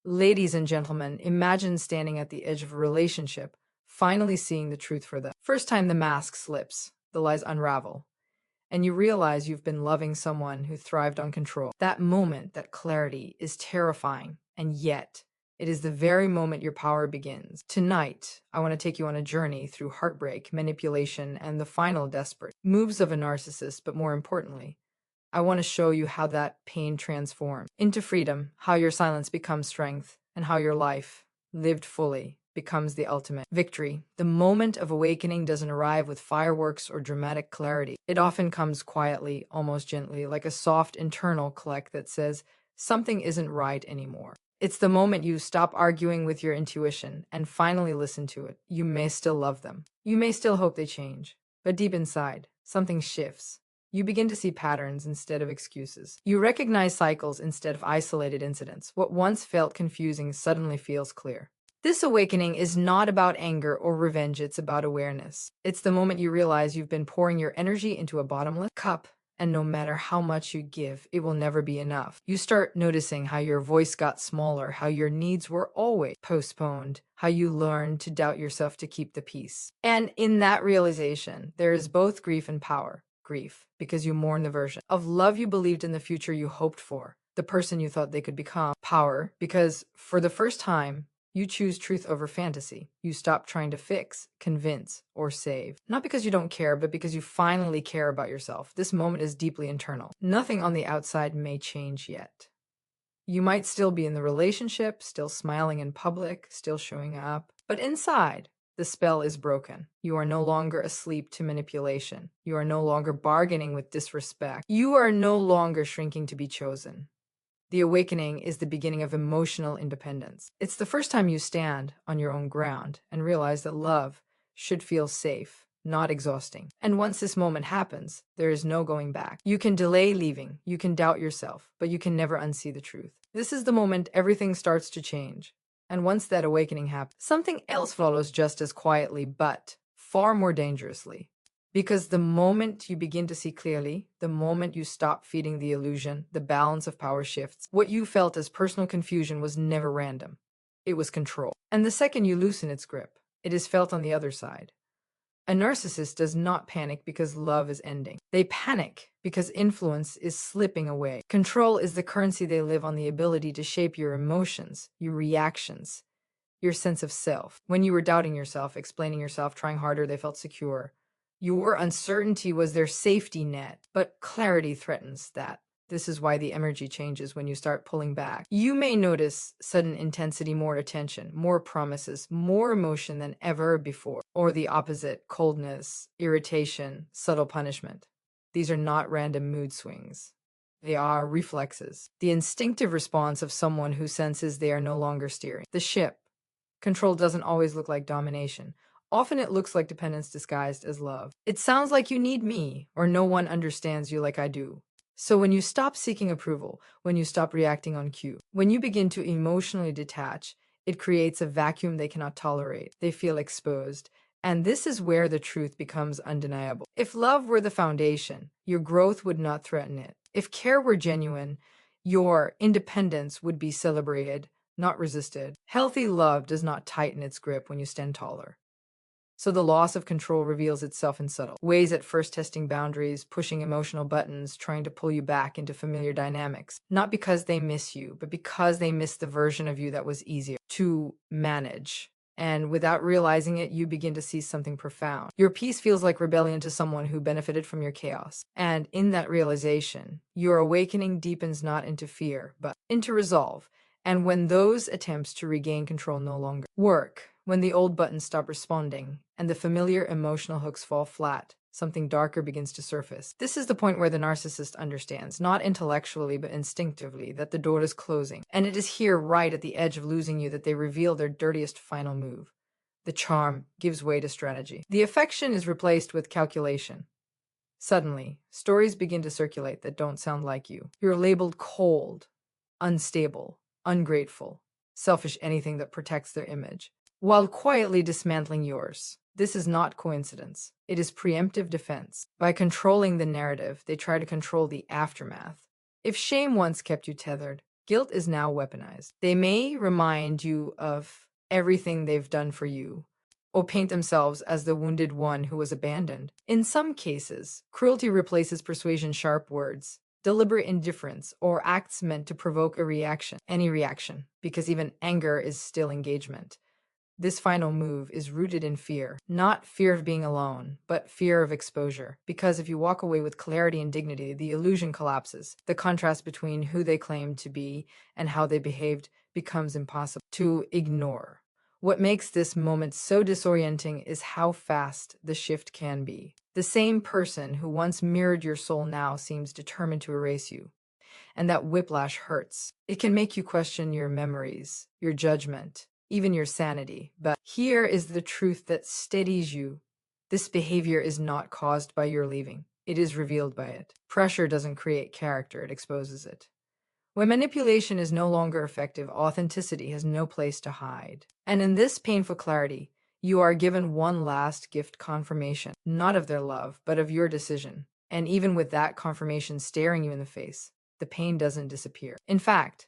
Ladies and gentlemen, imagine standing at the edge of a relationship, finally seeing the truth for the first time. The mask slips, the lies unravel, and you realize you've been loving someone who thrived on control. That moment, that clarity, is terrifying, and yet it is the very moment your power begins. Tonight, I want to take you on a journey through heartbreak, manipulation, and the final desperate moves of a narcissist, but more importantly, I want to show you how that pain transforms into freedom, how your silence becomes strength, and how your life, lived fully, becomes the ultimate victory. The moment of awakening doesn't arrive with fireworks or dramatic clarity. It often comes quietly, almost gently, like a soft internal click that says, something isn't right anymore. It's the moment you stop arguing with your intuition and finally listen to it. You may still love them. You may still hope they change. But deep inside, something shifts. You begin to see patterns instead of excuses. You recognize cycles instead of isolated incidents. What once felt confusing suddenly feels clear. This awakening is not about anger or revenge, it's about awareness. It's the moment you realize you've been pouring your energy into a bottomless cup, and no matter how much you give, it will never be enough. You start noticing how your voice got smaller, how your needs were always postponed, how you learned to doubt yourself to keep the peace. And in that realization, there is both grief and power. Grief, because you mourn the version of love you believed in, the future you hoped for, the person you thought they could become. Power, because for the first time, you choose truth over fantasy. You stop trying to fix, convince, or save. Not because you don't care, but because you finally care about yourself. This moment is deeply internal. Nothing on the outside may change yet. You might still be in the relationship, still smiling in public, still showing up, but inside, the spell is broken. You are no longer asleep to manipulation. You are no longer bargaining with disrespect. You are no longer shrinking to be chosen. The awakening is the beginning of emotional independence. It's the first time you stand on your own ground and realize that love should feel safe, not exhausting. And once this moment happens, there is no going back. You can delay leaving, you can doubt yourself, but you can never unsee the truth. This is the moment everything starts to change. And once that awakening happens, something else follows just as quietly, but far more dangerously. Because the moment you begin to see clearly, the moment you stop feeding the illusion, the balance of power shifts. What you felt as personal confusion was never random. It was control. And the second you loosen its grip, it is felt on the other side. A narcissist does not panic because love is ending. They panic because influence is slipping away. Control is the currency they live on, the ability to shape your emotions, your reactions, your sense of self. When you were doubting yourself, explaining yourself, trying harder, they felt secure. Your uncertainty was their safety net, but clarity threatens that. This is why the energy changes when you start pulling back. You may notice sudden intensity, more attention, more promises, more emotion than ever before. Or the opposite, coldness, irritation, subtle punishment. These are not random mood swings. They are reflexes. The instinctive response of someone who senses they are no longer steering the ship. Control doesn't always look like domination. Often it looks like dependence disguised as love. It sounds like you need me, or no one understands you like I do. So when you stop seeking approval, when you stop reacting on cue, when you begin to emotionally detach, it creates a vacuum they cannot tolerate. They feel exposed. And this is where the truth becomes undeniable. If love were the foundation, your growth would not threaten it. If care were genuine, your independence would be celebrated, not resisted. Healthy love does not tighten its grip when you stand taller. So the loss of control reveals itself in subtle ways, at first testing boundaries, pushing emotional buttons, trying to pull you back into familiar dynamics. Not because they miss you, but because they miss the version of you that was easier to manage. And without realizing it, you begin to see something profound. Your peace feels like rebellion to someone who benefited from your chaos. And in that realization, your awakening deepens not into fear, but into resolve. And when those attempts to regain control no longer work, when the old buttons stop responding and the familiar emotional hooks fall flat, something darker begins to surface. This is the point where the narcissist understands, not intellectually but instinctively, that the door is closing. And it is here, right at the edge of losing you, that they reveal their dirtiest final move. The charm gives way to strategy. The affection is replaced with calculation. Suddenly, stories begin to circulate that don't sound like you. You're labeled cold, unstable, ungrateful, selfish, anything that protects their image, while quietly dismantling yours. This is not coincidence. It is preemptive defense. By controlling the narrative, they try to control the aftermath. If shame once kept you tethered, Guilt is now weaponized. They may remind you of everything they've done for you, or paint themselves as the wounded one who was abandoned. In some cases, cruelty replaces persuasion, sharp words, deliberate indifference, or acts meant to provoke a reaction, any reaction, because even anger is still engagement. This final move is rooted in fear, not fear of being alone, but fear of exposure. Because if you walk away with clarity and dignity, the illusion collapses. The contrast between who they claim to be and how they behaved becomes impossible to ignore. What makes this moment so disorienting is how fast the shift can be. The same person who once mirrored your soul now seems determined to erase you. And that whiplash hurts. It can make you question your memories, your judgment, even your sanity. But here is the truth that steadies you. This behavior is not caused by your leaving. It is revealed by it. Pressure doesn't create character, it exposes it. When manipulation is no longer effective, authenticity has no place to hide. And in this painful clarity, you are given one last gift: confirmation, not of their love, but of your decision. And even with that confirmation staring you in the face, the pain doesn't disappear. In fact,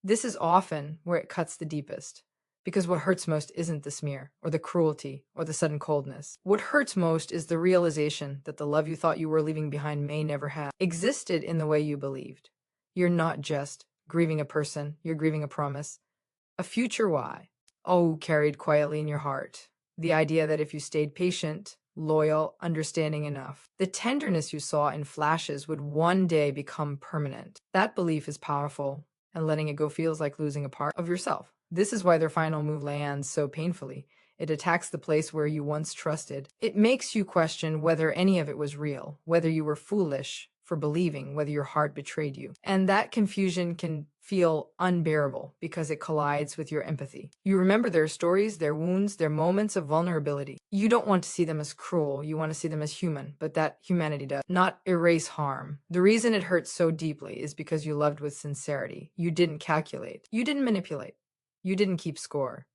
this is often where it cuts the deepest. Because what hurts most isn't the smear, or the cruelty, or the sudden coldness. What hurts most is the realization that the love you thought you were leaving behind may never have existed in the way you believed. You're not just grieving a person, you're grieving a promise, a future why. Oh, carried quietly in your heart. The idea that if you stayed patient, loyal, understanding enough, the tenderness you saw in flashes would one day become permanent. That belief is powerful, and letting it go feels like losing a part of yourself. This is why their final move lands so painfully. It attacks the place where you once trusted. It makes you question whether any of it was real, whether you were foolish for believing, whether your heart betrayed you. And that confusion can feel unbearable because it collides with your empathy. You remember their stories, their wounds, their moments of vulnerability. You don't want to see them as cruel, you want to see them as human, but that humanity does not erase harm. The reason it hurts so deeply is because you loved with sincerity. You didn't calculate. You didn't manipulate. You didn't keep score.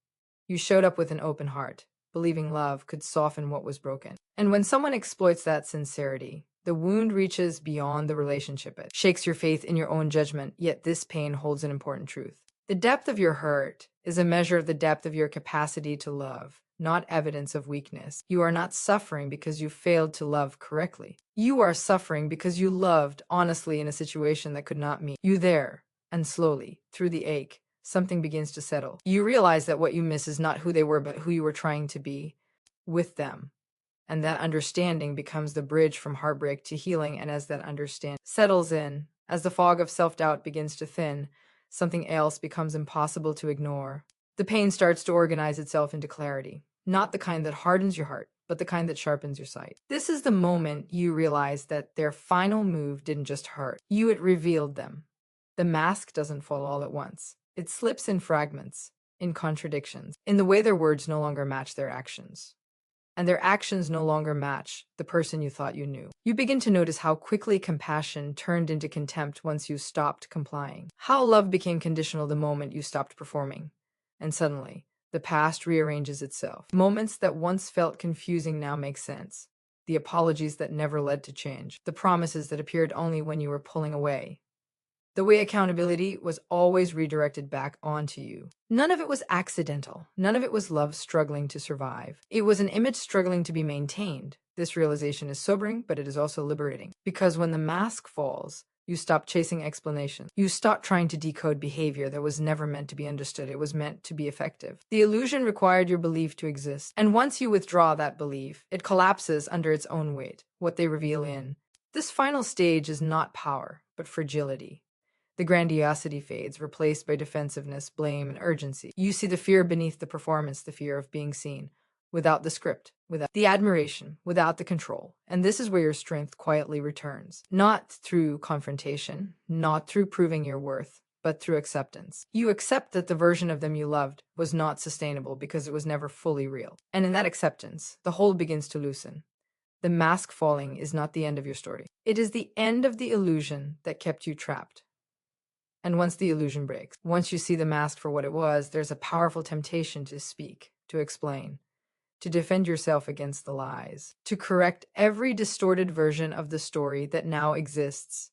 You showed up with an open heart, believing love could soften what was broken. And when someone exploits that sincerity, the wound reaches beyond the relationship. It shakes your faith in your own judgment, yet this pain holds an important truth. The depth of your hurt is a measure of the depth of your capacity to love, not evidence of weakness. You are not suffering because you failed to love correctly. You are suffering because you loved honestly in a situation that could not meet you there. And slowly, through the ache, something begins to settle. You realize that what you miss is not who they were, but who you were trying to be with them. And that understanding becomes the bridge from heartbreak to healing. And as that understanding settles in, as the fog of self-doubt begins to thin, something else becomes impossible to ignore. The pain starts to organize itself into clarity, not the kind that hardens your heart, but the kind that sharpens your sight. This is the moment you realize that their final move didn't just hurt you, it revealed them. The mask doesn't fall all at once. It slips in fragments, in contradictions, in the way their words no longer match their actions. And their actions no longer match the person you thought you knew. You begin to notice how quickly compassion turned into contempt once you stopped complying. How love became conditional the moment you stopped performing. And suddenly, the past rearranges itself. Moments that once felt confusing now make sense. The apologies that never led to change. The promises that appeared only when you were pulling away. The way accountability was always redirected back onto you. None of it was accidental. None of it was love struggling to survive. It was an image struggling to be maintained. This realization is sobering, but it is also liberating. Because when the mask falls, you stop chasing explanation. You stop trying to decode behavior that was never meant to be understood. It was meant to be effective. The illusion required your belief to exist. And once you withdraw that belief, it collapses under its own weight. What they reveal in this final stage is not power, but fragility. The grandiosity fades, replaced by defensiveness, blame, and urgency. You see the fear beneath the performance, the fear of being seen, without the script, without the admiration, without the control. And this is where your strength quietly returns. Not through confrontation, not through proving your worth, but through acceptance. You accept that the version of them you loved was not sustainable because it was never fully real. And in that acceptance, the hold begins to loosen. The mask falling is not the end of your story. It is the end of the illusion that kept you trapped. And once the illusion breaks, once you see the mask for what it was, there's a powerful temptation to speak, to explain, to defend yourself against the lies, to correct every distorted version of the story that now exists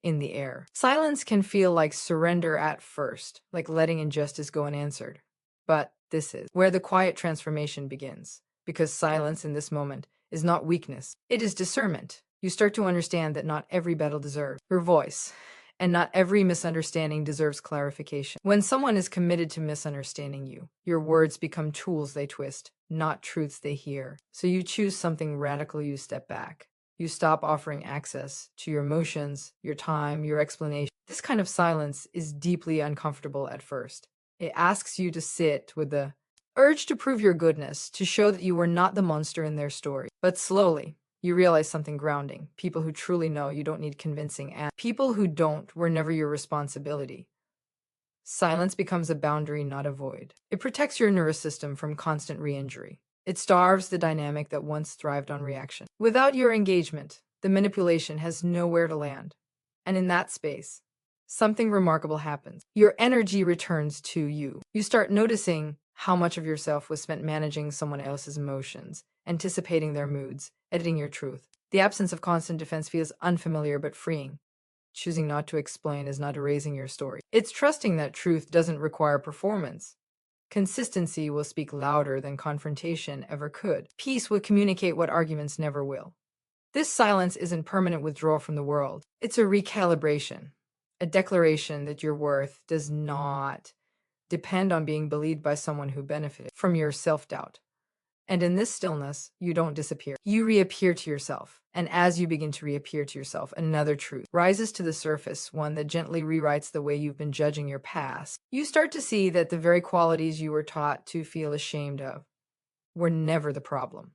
in the air. Silence can feel like surrender at first, like letting injustice go unanswered. But this is where the quiet transformation begins, because silence in this moment is not weakness, it is discernment. You start to understand that not every battle deserves your voice, and not every misunderstanding deserves clarification. When someone is committed to misunderstanding you, your words become tools they twist, not truths they hear. So you choose something radical, you step back. You stop offering access to your emotions, your time, your explanation. This kind of silence is deeply uncomfortable at first. It asks you to sit with the urge to prove your goodness, to show that you were not the monster in their story. But slowly, you realize something grounding. People who truly know you don't need convincing, and people who don't were never your responsibility. Silence becomes a boundary, not a void. It protects your nervous system from constant re-injury. It starves the dynamic that once thrived on reaction. Without your engagement, the manipulation has nowhere to land. And in that space, something remarkable happens. Your energy returns to you. You start noticing how much of yourself was spent managing someone else's emotions, anticipating their moods, editing your truth. The absence of constant defense feels unfamiliar but freeing. Choosing not to explain is not erasing your story. It's trusting that truth doesn't require performance. Consistency will speak louder than confrontation ever could. Peace will communicate what arguments never will. This silence isn't permanent withdrawal from the world. It's a recalibration, a declaration that your worth does not depend on being believed by someone who benefited from your self-doubt. And in this stillness, you don't disappear. You reappear to yourself. And as you begin to reappear to yourself, another truth rises to the surface, one that gently rewrites the way you've been judging your past. You start to see that the very qualities you were taught to feel ashamed of were never the problem.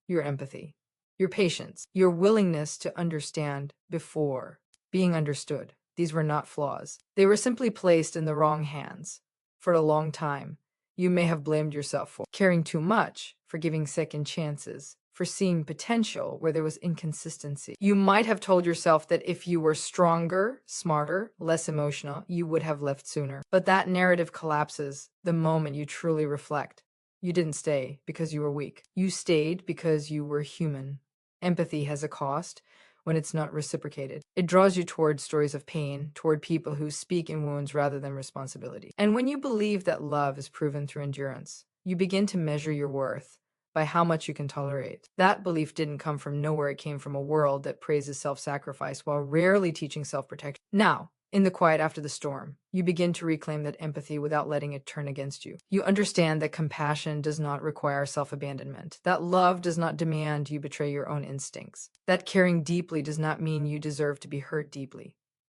Your empathy, your patience, your willingness to understand before being understood. These were not flaws. They were simply placed in the wrong hands. For a long time, you may have blamed yourself for caring too much, for giving second chances, for seeing potential where there was inconsistency. You might have told yourself that if you were stronger, smarter, less emotional, you would have left sooner. But that narrative collapses the moment you truly reflect. You didn't stay because you were weak. You stayed because you were human. Empathy has a cost when it's not reciprocated. It draws you toward stories of pain, toward people who speak in wounds rather than responsibility. And when you believe that love is proven through endurance, you begin to measure your worth by how much you can tolerate. That belief didn't come from nowhere. It came from a world that praises self-sacrifice while rarely teaching self-protection. Now, in the quiet after the storm, you begin to reclaim that empathy without letting it turn against you. You understand that compassion does not require self-abandonment, that love does not demand you betray your own instincts, that caring deeply does not mean you deserve to be hurt deeply.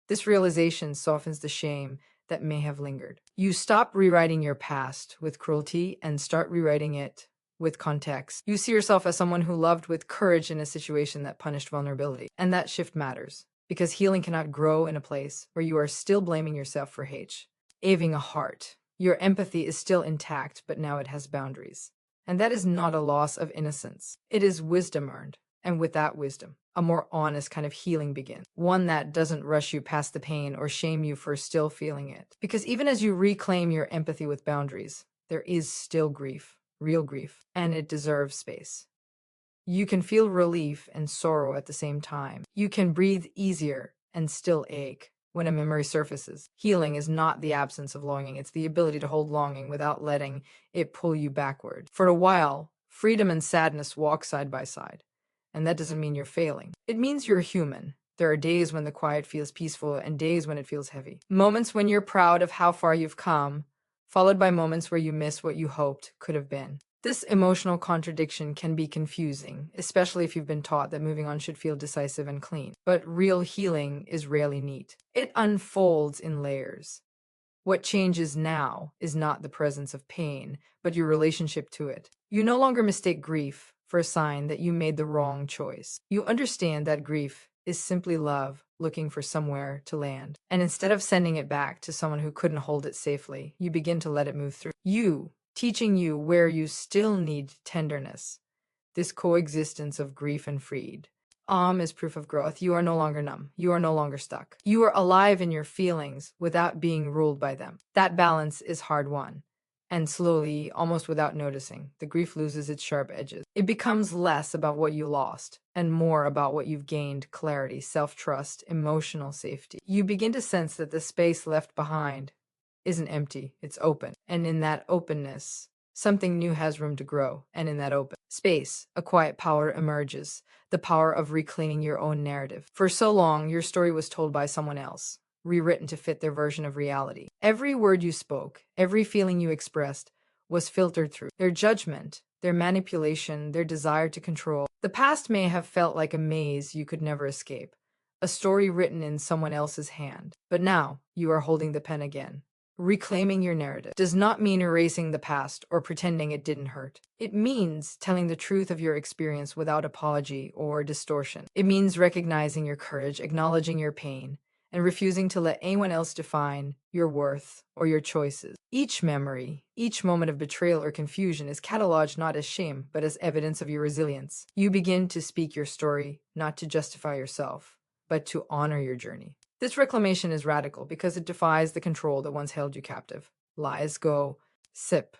This realization softens the shame that may have lingered. You stop rewriting your past with cruelty and start rewriting it with context. You see yourself as someone who loved with courage in a situation that punished vulnerability. And that shift matters, because healing cannot grow in a place where you are still blaming yourself for having a heart. Your empathy is still intact, but now it has boundaries. And that is not a loss of innocence. It is wisdom earned. And with that wisdom, a more honest kind of healing begins. One that doesn't rush you past the pain or shame you for still feeling it. Because even as you reclaim your empathy with boundaries, there is still grief, real grief, and it deserves space. You can feel relief and sorrow at the same time. You can breathe easier and still ache when a memory surfaces. Healing is not the absence of longing, it's the ability to hold longing without letting it pull you backward. For a while, freedom and sadness walk side by side. And that doesn't mean you're failing. It means you're human. There are days when the quiet feels peaceful and days when it feels heavy. Moments when you're proud of how far you've come, followed by moments where you miss what you hoped could have been. This emotional contradiction can be confusing, especially if you've been taught that moving on should feel decisive and clean. But real healing is rarely neat. It unfolds in layers. What changes now is not the presence of pain, but your relationship to it. You no longer mistake grief for a sign that you made the wrong choice. You understand that grief is simply love looking for somewhere to land. And instead of sending it back to someone who couldn't hold it safely, you begin to let it move through you, teaching you where you still need tenderness. This coexistence of grief and freed is proof of growth. You are no longer numb. You are no longer stuck. You are alive in your feelings without being ruled by them. That balance is hard won. And slowly, almost without noticing, the grief loses its sharp edges. It becomes less about what you lost and more about what you've gained: clarity, self-trust, emotional safety. You begin to sense that the space left behind isn't empty, it's open. And in that openness, something new has room to grow. And in that open space, a quiet power emerges, the power of reclaiming your own narrative. For so long, your story was told by someone else, rewritten to fit their version of reality. Every word you spoke, every feeling you expressed was filtered through their judgment, their manipulation, their desire to control. The past may have felt like a maze you could never escape, a story written in someone else's hand. But now you are holding the pen again. Reclaiming your narrative does not mean erasing the past or pretending it didn't hurt. It means telling the truth of your experience without apology or distortion. It means recognizing your courage, acknowledging your pain, and refusing to let anyone else define your worth or your choices. Each memory, each moment of betrayal or confusion is cataloged not as shame, but as evidence of your resilience. You begin to speak your story, not to justify yourself, but to honor your journey. This reclamation is radical because it defies the control that once held you captive. Lies go sip,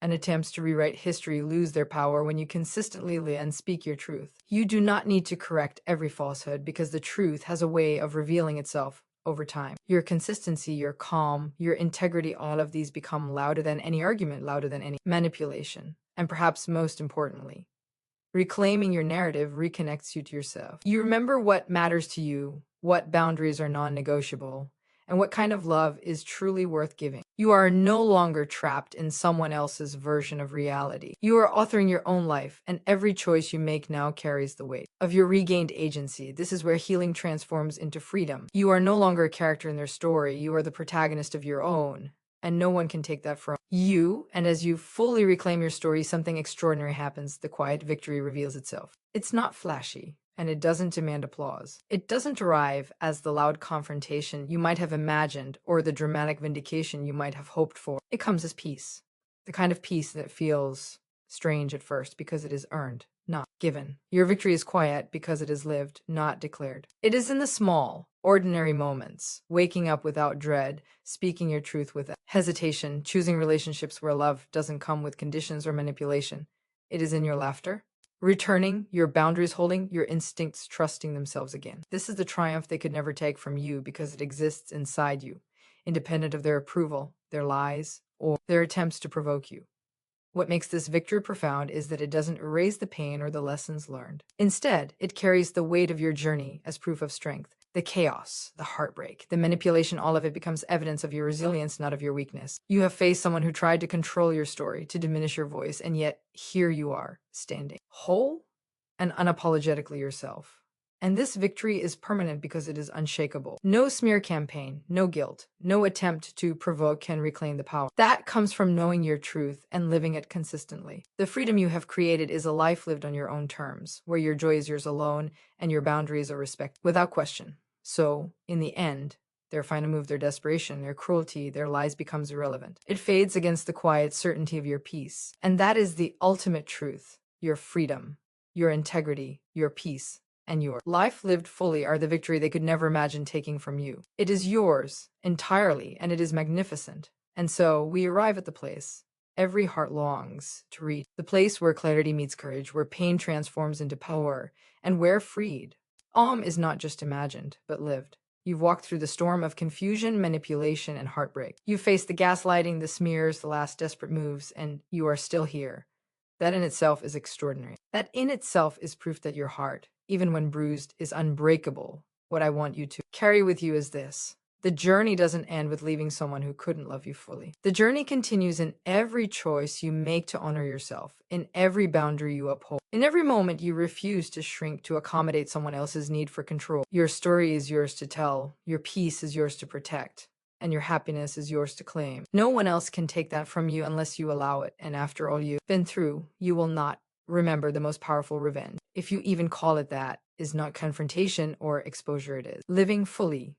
and attempts to rewrite history lose their power when you consistently live and speak your truth. You do not need to correct every falsehood because the truth has a way of revealing itself over time. Your consistency, your calm, your integrity, all of these become louder than any argument, louder than any manipulation. And perhaps most importantly, reclaiming your narrative reconnects you to yourself. You remember what matters to you, what boundaries are non-negotiable, and what kind of love is truly worth giving. You are no longer trapped in someone else's version of reality. You are authoring your own life, and every choice you make now carries the weight of your regained agency. This is where healing transforms into freedom. You are no longer a character in their story. You are the protagonist of your own, and no one can take that from you. And as you fully reclaim your story, something extraordinary happens. The quiet victory reveals itself. It's not flashy, and it doesn't demand applause. It doesn't arrive as the loud confrontation you might have imagined or the dramatic vindication you might have hoped for. It comes as peace, the kind of peace that feels strange at first because it is earned, not given. Your victory is quiet because it is lived, not declared. It is in the small, ordinary moments, waking up without dread, speaking your truth without hesitation, choosing relationships where love doesn't come with conditions or manipulation. It is in your laughter, returning, your boundaries holding, your instincts trusting themselves again. This is the triumph they could never take from you because it exists inside you, independent of their approval, their lies, or their attempts to provoke you. What makes this victory profound is that it doesn't erase the pain or the lessons learned. Instead, it carries the weight of your journey as proof of strength. The chaos, the heartbreak, the manipulation, all of it becomes evidence of your resilience, not of your weakness. You have faced someone who tried to control your story, to diminish your voice, and yet here you are, standing whole and unapologetically yourself. And this victory is permanent because it is unshakable. No smear campaign, no guilt, no attempt to provoke can reclaim the power. That comes from knowing your truth and living it consistently. The freedom you have created is a life lived on your own terms, where your joy is yours alone and your boundaries are respected without question. So, in the end, their final move, their desperation, their cruelty, their lies becomes irrelevant. It fades against the quiet certainty of your peace. And that is the ultimate truth. Your freedom, your integrity, your peace, and your life lived fully are the victory they could never imagine taking from you. It is yours entirely, and it is magnificent. And so we arrive at the place every heart longs to reach, the place where clarity meets courage, where pain transforms into power, and where freed. Is not just imagined, but lived. You've walked through the storm of confusion, manipulation, and heartbreak. You've faced the gaslighting, the smears, the last desperate moves, and you are still here. That in itself is extraordinary. That in itself is proof that your heart, even when bruised, is unbreakable. What I want you to carry with you is this. The journey doesn't end with leaving someone who couldn't love you fully. The journey continues in every choice you make to honor yourself, in every boundary you uphold, in every moment you refuse to shrink to accommodate someone else's need for control. Your story is yours to tell, your peace is yours to protect, and your happiness is yours to claim. No one else can take that from you unless you allow it, and after all you've been through, you will not remember the most powerful revenge, if you even call it that, is not confrontation or exposure. It is living fully,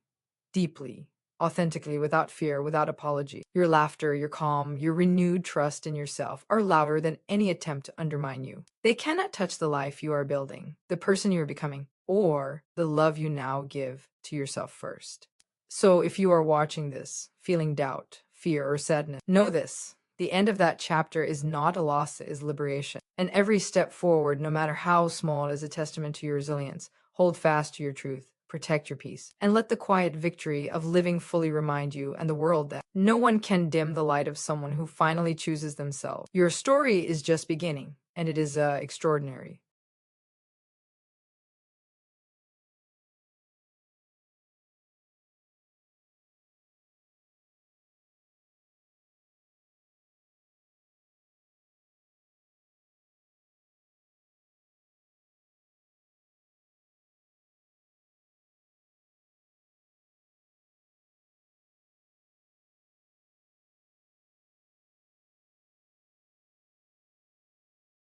deeply, authentically, without fear, without apology. Your laughter, your calm, your renewed trust in yourself are louder than any attempt to undermine you. They cannot touch the life you are building, the person you are becoming, or the love you now give to yourself first. So if you are watching this, feeling doubt, fear, or sadness, know this. The end of that chapter is not a loss, it is liberation. And every step forward, no matter how small, is a testament to your resilience. Hold fast to your truth. Protect your peace. And let the quiet victory of living fully remind you and the world that no one can dim the light of someone who finally chooses themselves. Your story is just beginning, and it is extraordinary.